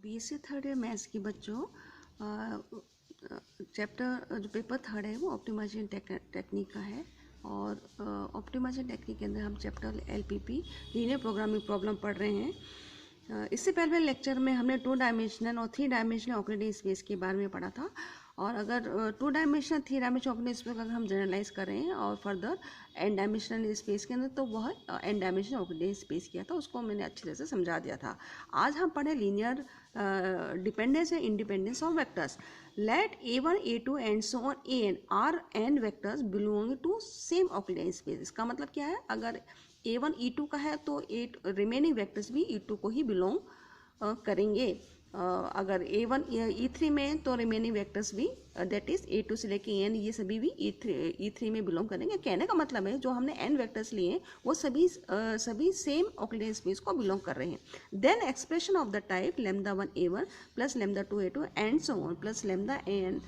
BSc third year maths की बच्चों chapter जो पेपर थर्ड है वो ऑप्टिमाइजेशन टेक्निक का है। और ऑप्टिमाइजेशन टेक्निक के अंदर हम chapter LPP linear programming problem पढ़ रहे हैं। इससे पहले लेक्चर में हमने 2 डायमेंशनल और 3 डायमेंशनल ऑपरेटिंग स्पेस के बारे में पढ़ा था। और अगर 2 डायमेंशनल 3 डायमेंशनल ऑपरेटिंग स्पेस अगर हम जनरलाइज कर रहे हैं और फर्दर एन डायमेंशनल स्पेस के अंदर, तो वह एन डायमेंशनल ऑपरेटिंग स्पेस किया था, उसको मैंने अच्छी तरह से समझा दिया था। आज हम पढ़े linear dependence and independence of vectors. Let a1 a2 and so on an are n vectors belonging to same operating space. इसका मतलब क्या है, अगर a1 e2 का है तो रिमेनिंग वेक्टर्स भी e2 को ही बिलोंग करेंगे। अगर a1 e3 में तो रिमेनिंग वेक्टर्स भी दैट इज a2 से लेके n ये सभी भी e3 में बिलोंग करेंगे। कहने का मतलब है जो हमने n वेक्टर्स लिए वो सभी सेम ऑक्टेन स्पेस को बिलोंग कर रहे हैं। Then expression of the type λ1 a1 plus λ2 a2 and so on plus lambda n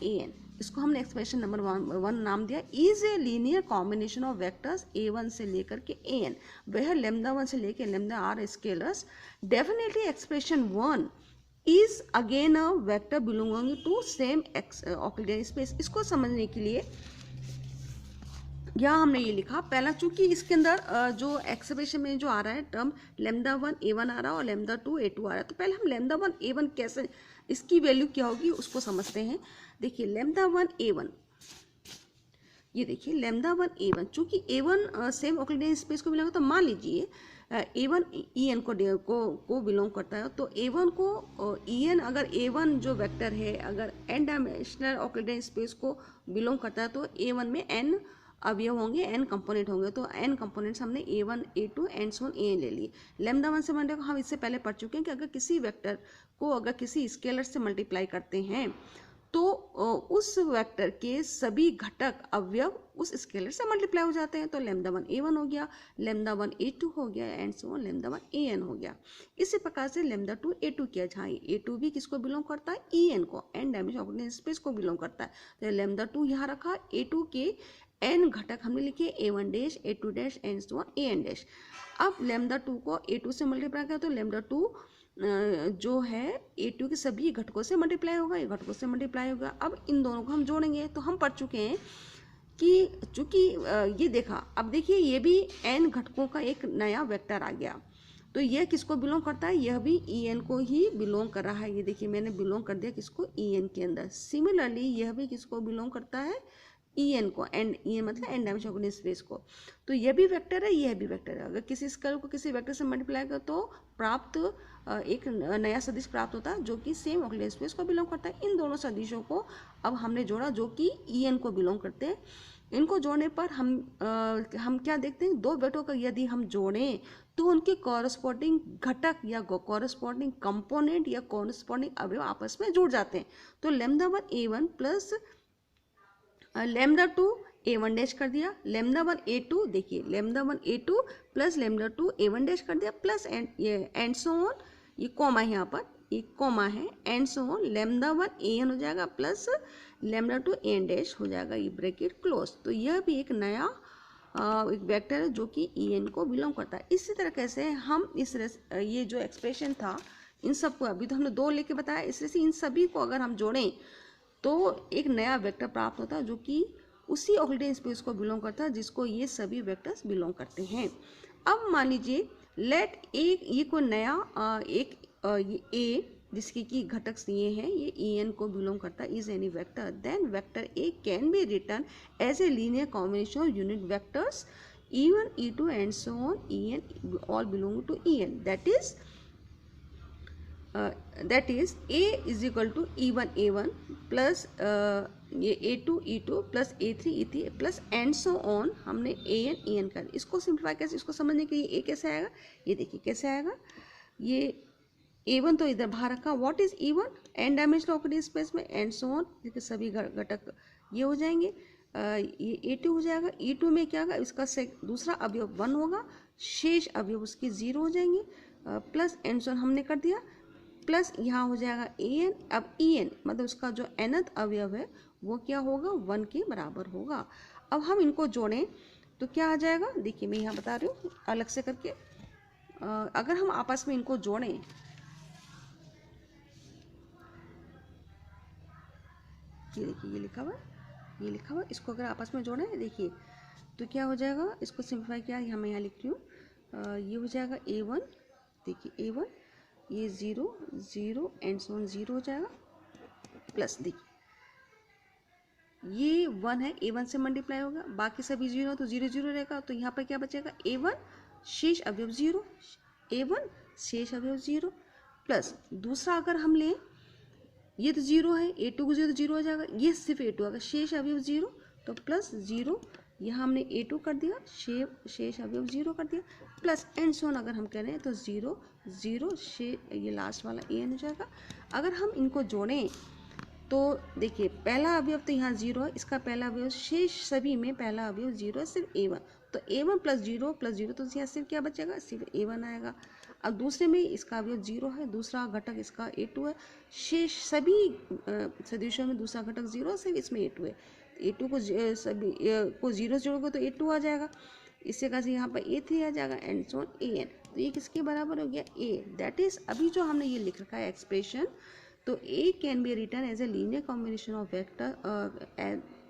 an, इसको हमने एक्सप्रेशन नंबर 1 नाम दिया। Is a linear combination of vectors a1 से लेकर के an, वह λ1 से लेकर lambda are scalars. Definitely expression 1 is again a vector belonging to same octane space. इसको समझने के लिए यहाँ हमने ये लिखा पहला, चूंकि इसके अंदर जो एक्सप्रेशन में जो आ रहा है टर्म λ1 a1 आ रहा है और λ2 a2 आ रहा है, तो पहले हम λ1 a1 कैसे, इसकी वैल्यू क्या होगी उसको समझते हैं। देखिए λ1 a1, ये देखिए λ1 a1, चूंकि a1 सेम ऑक्टेन स्पेस को बिलोंग, तो मान लीजिए a1 en को बिलोंग करता है, तो a1 को en, अगर a1 जो वेक्टर है अगर n डायमेंशनल ऑक्टेन स्पेस को बिलोंग करता है तो a1 में n अवयव होंगे, n कंपोनेंट होंगे, तो n कंपोनेंट्स हमने a1 a2 and so on an ले लिए। λ1 से मल्टीप्लाई हम इससे पहले पढ़ चुके हैं कि अगर किसी वेक्टर को अगर किसी स्केलर से मल्टीप्लाई करते हैं तो उस वेक्टर के सभी घटक अवयव उस स्केलर से मल्टीप्लाई हो जाते हैं। तो λ1 a1 हो गया, λ1 a2 हो गया एंड सो ऑन λ1 an हो गया। इसी प्रकार से λ2 a2 किया, जहाँ a2 भी किसको बिलोंग करता है, en को, n डायमेंशनल ऑक्टेन स्पेस को बिलोंग करता है। तो λ2 यहाँ रखा, a2 के n घटक हमने लिखे a1 dash a2 dash and so on an dash. अब λ2 को a2 से मल्टीप्लाई किया तो λ2 जो है a2 के सभी घटकों से मल्टीप्लाई होगा, ये घटकों से मल्टीप्लाई होगा। अब इन दोनों को हम जोड़ेंगे तो हम पढ़ चुके हैं कि चूंकि ये देखा, अब देखिए ये भी n घटकों का एक नया वेक्टर आ गया, तो यह किसको बिलोंग करता है, यह भी en को ही बिलोंग कर रहा है। ये देखिए मैंने बिलोंग कर दिया किसको, en के अंदर। सिमिलरली यह भी किसको बिलोंग करता है, en को, एंड en मतलब एन डायमेंशनल ऑक्टेन स्पेस को। तो यह भी वेक्टर है, यह भी वेक्टर है। अगर किसी स्केलर को किसी वेक्टर से मल्टीप्लाई कर तो प्राप्त एक नया सदिश प्राप्त होता है जो कि सेम ऑक्टेन स्पेस को बिलोंग करता है। इन दोनों सदिशों को अब हमने जोड़ा जो कि en को बिलोंग करते हैं। इनको जोड़ने पर हम क्या देखते हैं, दो वेक्टरों का यदि हम जोड़ें तो उनके कॉरस्पॉन्डिंग घटक या कॉरस्पॉन्डिंग कंपोनेंट या कॉरस्पॉन्डिंग अवयव आपस में जुड़ जाते हैं। तो λ1 a1 प्लस λ2 a1 डैश कर दिया, λ1 a2, देखिए λ1 a2 प्लस λ2 a1 डैश कर दिया, प्लस एंड सो ऑन, ये कॉमा है, यहाँ पर ये कॉमा है, एंड सो ऑन λ1 an हो जाएगा प्लस λ2 an डैश हो जाएगा, ये ब्रैकेट क्लोज। तो यह भी एक नया एक वेक्टर है जो कि en को बिलोंग करता है। इसी तरह कैसे हम ये जो एक्सप्रेशन था इन सबको, अभी तो हमने 2 लेके बताया, इस तरह से इन सभी को अगर हम जोड़ें तो एक नया वेक्टर प्राप्त होता है जो कि उसी ऑक्टेन स्पेस को बिलोंग करता है जिसको ये सभी वेक्टर्स बिलोंग करते हैं। अब मान लीजिए लेट ये कोई नया ये a जिसके की घटक ये हैं, ये en को बिलोंग करता है, is any vector, then vector a can be written as a linear combination of unit vectors e1 e2 and so on en all belong to en, that is a is equal to e1 a1 plus ये a2 e2 plus a3 e3 plus and so on, हमने an कर। इसको simplify कैसे, इसको समझने के लिए a कैसे आएगा, ये देखिए कैसे आएगा, ये a1 तो इधर बाहर रखा, what is e1, n dimensional octane space में एंड सो ऑन, देखिए सभी घटक ये हो जाएंगे, ये a2 हो जाएगा, e2 में क्या होगा, इसका दूसरा अवयव 1 होगा, शेष अवयव उसके 0 हो जाएंगे, प्लस एंड सो ऑन हमने कर दिया, प्लस यहाँ हो जाएगा an। अब en मतलब उसका जो nth अवयव है वो क्या होगा, 1 के बराबर होगा। अब हम इनको जोड़ें तो क्या आ जाएगा, देखिए मैं यहाँ बता रही हूँ अलग से करके, अगर हम आपस में इनको जोड़ें ये देखिए ये लिखा हुआ है, ये लिखा हुआ है, इसको अगर आपस में जोड़ें देखिए तो क्या हो जाएगा, इसको सिंप्लीफाई किया मैं यहाँ लिख रही हूँ, ये हो जाएगा A1, देखिए A1, ये 0 0 एंड सो ऑन 0 हो जाएगा, प्लस देखिए ये 1 है, A1 से मल्टीप्लाई होगा, बाकी सभी 0 तो 0 0 रहेगा, तो यहाँ पर क्या बचेगा A1 शेष अवयव 0, A1 शेष अवयव 0, प्लस दूसरा अगर हम लें ये तो 0 है, A2 को 0 तो 0 हो जाएगा, ये सिर्फ A2 अगर शेष अवयव 0 तो प्लस 0, यहाँ हमने A2 कर दिया, शेष अवयव 0 कर दिया, प्लस एंड सो ऑन अगर हम करें तो 0 0 ये लास्ट वाला AN हो जाएगा। अगर हम इनको जोड़ें तो देखिए पहला अवयव तो यहाँ 0 है, इसका पहला अवयव, शेष सभी में पहला अवयव 0 है, सिर्फ A1, तो A1 प्लस 0 तो यहाँ सिर्फ क्या बचेगा, सिर्फ A1 आएगा। अब दूसरे में इसका अवयव 0 है, दूसरा घटक इसका A2 है, शेष सभी सदिशों में दूसरा घटक 0 है, सिर्फ इसमें A2 है, A2 को सभी को 0 जोड़ोगे तो A2 आ जाएगा, इससे कैसे यहाँ पर A3 आ जाएगा एंड सो ऑन AN, तो ये किसके बराबर हो गया A, दैट इज अभी जो हमने ये लिख रखा है एक्सप्रेशन, तो A can be written as a linear combination of vector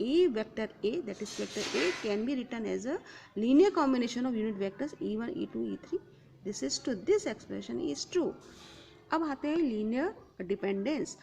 A vector A, that is vector A can be written as a linear combination of unit vectors E1 E2 E3, this is true, this expression is true। अब आते हैं linear dependence,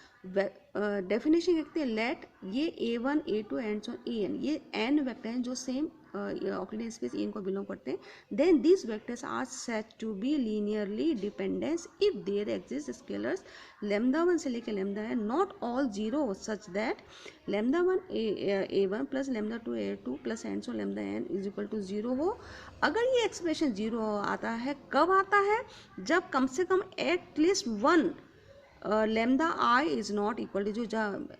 definition लिखते हैं, late ये A1 A2 and so AN, ये n वेक्टर हैं जो सेम ऑक्यूलेंट स्पेस एन को बिलोंग करते हैं, then this vectors are said to be linearly dependence if there exist scalars lambda 1 से लेकर lambda n not all 0 such that lambda 1 A1 plus lambda 2 A2 plus and so lambda n is equal to 0 हो। अगर ये expression 0 आता है, कब आता है, जब कम से कम at least 1 lambda i is not equal to, जो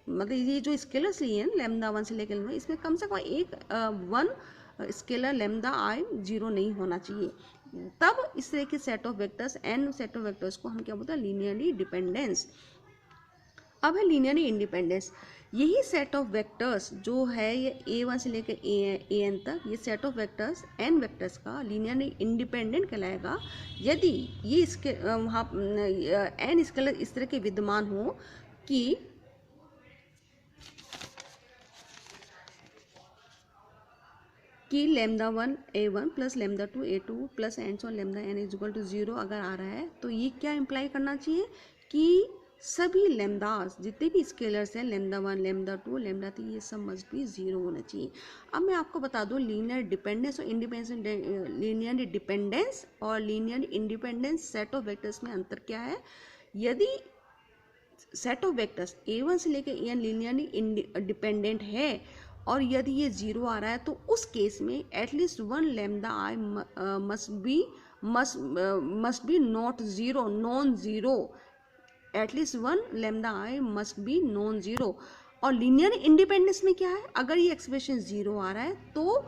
मतलब ये जो स्केलर्स लिए हैं लैम्डा 1 से लेकर लैम्डा, इसमें कम से कम एक 1 स्केलर लैम्डा आई 0 नहीं होना चाहिए, तब इस तरह के set of vectors n set of vectors को हम क्या बोलते हैं, लीनियरली डिपेंडेंस। अब है लीनियरली इंडिपेंडेंस, यही सेट ऑफ वेक्टर्स जो है ये A1 से लेकर AN तक, ये set of vectors n vectors का लीनियरली इंडिपेंडेंट कहलाएगा यदि ये इसके वहाँ n स्केलर इस तरह के विद्यमान हो कि lambda 1 A1 plus lambda 2 A2 plus and so lambda n is equal to 0 अगर आ रहा है, तो ये क्या इम्प्लाई करना चाहिए कि सभी लैम्डास जितने भी स्केलर्स हैं लैम्डा 1 लैम्डा 2 लैम्डा 3 ये सब मस्ट भी 0 होना चाहिए। अब मैं आपको बता दूं लीनियर डिपेंडेंस और इंडिपेंडेंस, लीनियर डिपेंडेंस और linear independence set of vectors में अंतर क्या है। यदि सेट ऑफ वेक्टर्स A1 से लेकर AN लीनियरली डिपेंडेंट है और यदि ये 0 आ रहा है, तो उस केस में at least 1 lambda I must be not 0, non 0, at least 1 lambda I must be non 0। और लीनियर इंडिपेंडेंस में क्या है, अगर ये एक्सप्रेशन 0 आ रहा है तो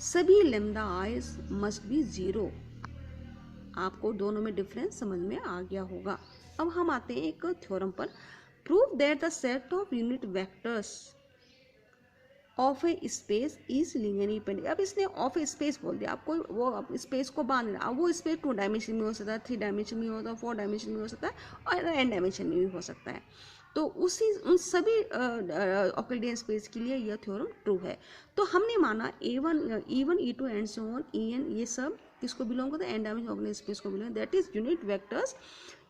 सभी लैम्डा आई मस्ट बी 0। आपको दोनों में डिफरेंस समझ में आ गया होगा। अब हम आते हैं एक थ्योरम पर, prove that the set of unit vectors of A space is linearly independent. अब इसने ऑफ ए स्पेस बोल दिया, आपको वो स्पेस को बांध रहा है, वो स्पेस 2 डायमेंशन में हो सकता है, 3 डायमेंशन में हो सकता है, 4 डायमेंशन में हो सकता है और n डायमेंशन में भी हो सकता है। तो उन सभी ऑक्यूलेंट स्पेस के लिए यह थ्योरम ट्रू है। तो हमने माना A1 E1 E2 and so on EN ये सब किसको बिलोंग करता है, n डायमेंशन ऑक्यूलेंट स्पेस को belong, that is unit vectors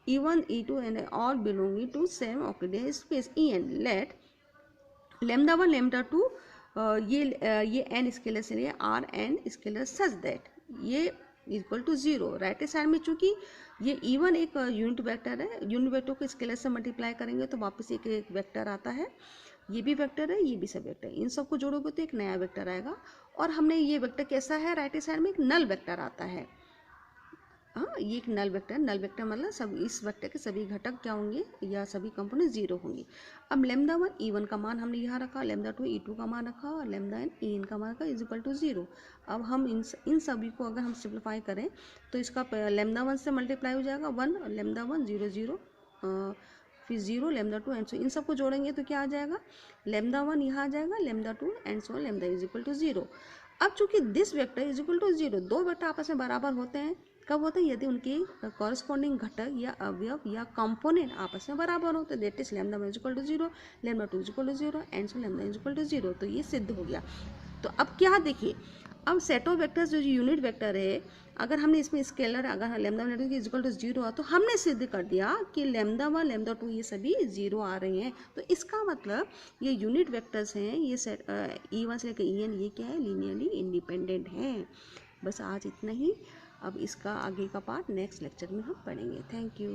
E1 E2 and all belonging to same ऑक्यूलेंट space EN। Let lambda 1 lambda 2 ये n स्केलर से लिए are n scalar such that ये इक्वल टू 0। राइट साइड में चूंकि ये E1 एक यूनिट वेक्टर है, यूनिट वेक्टर को स्केलर से मल्टीप्लाई करेंगे तो वापस एक वेक्टर आता है, ये भी वेक्टर है, ये भी सब वेक्टर है, इन सबको जोड़ोगे तो एक नया वेक्टर आएगा। और हमने ये वेक्टर कैसा है, राइट साइड में एक नल वेक्टर आता है। हाँ, ये एक नल वेक्टर, नल वेक्टर मतलब सब इस वेक्टर के सभी घटक क्या होंगे या सभी कंपोनेंट 0 होंगे। अब लैम्डा 1 E1 का मान हमने यहाँ रखा, लैम्डा 2 E2 का मान रखा और लैम्डा n EN का मान रखा इज इक्वल टू 0। अब हम इन सभी को अगर हम सिंप्लीफाई करें तो इसका लैम्डा 1 से मल्टीप्लाई हो जाएगा 1, लैम्डा 1 0 0 फिर 0 लैम्डा 2 एंड सो इन सबको जोड़ेंगे तो क्या आ जाएगा, लैम्डा 1 यहाँ आ जाएगा, lambda 2 and so lambda is equal to 0। अब चूंकि this vector is equal to 0, दो वेक्टर आपस में बराबर होते हैं कब होता है? यदि उनके कॉरस्पॉन्डिंग घटक या अवयव या कंपोनेंट आपस में बराबर हो, तो that is lambda 1 equal to 0, lambda 2 equal to 0 and so lambda equal to 0। तो ये सिद्ध हो गया। तो अब क्या देखिए, अब सेट ऑफ वेक्टर्स जो यूनिट वेक्टर है, अगर हमने इसमें स्केलर अगर लैम्डा 1 इक्वल टू 0 है तो हमने सिद्ध कर दिया कि लैम्डा 1 लैम्डा 2 ये सभी 0 आ रहे हैं। तो इसका मतलब ये यूनिट वेक्टर्स हैं, ये सेट E1 से लेकर En ये क्या है? लीनियरली इंडिपेंडेंट हैं। बस आज इतना ही। अब इसका आगे का पार्ट नेक्स्ट लेक्चर में हम पढ़ेंगे। Thank you.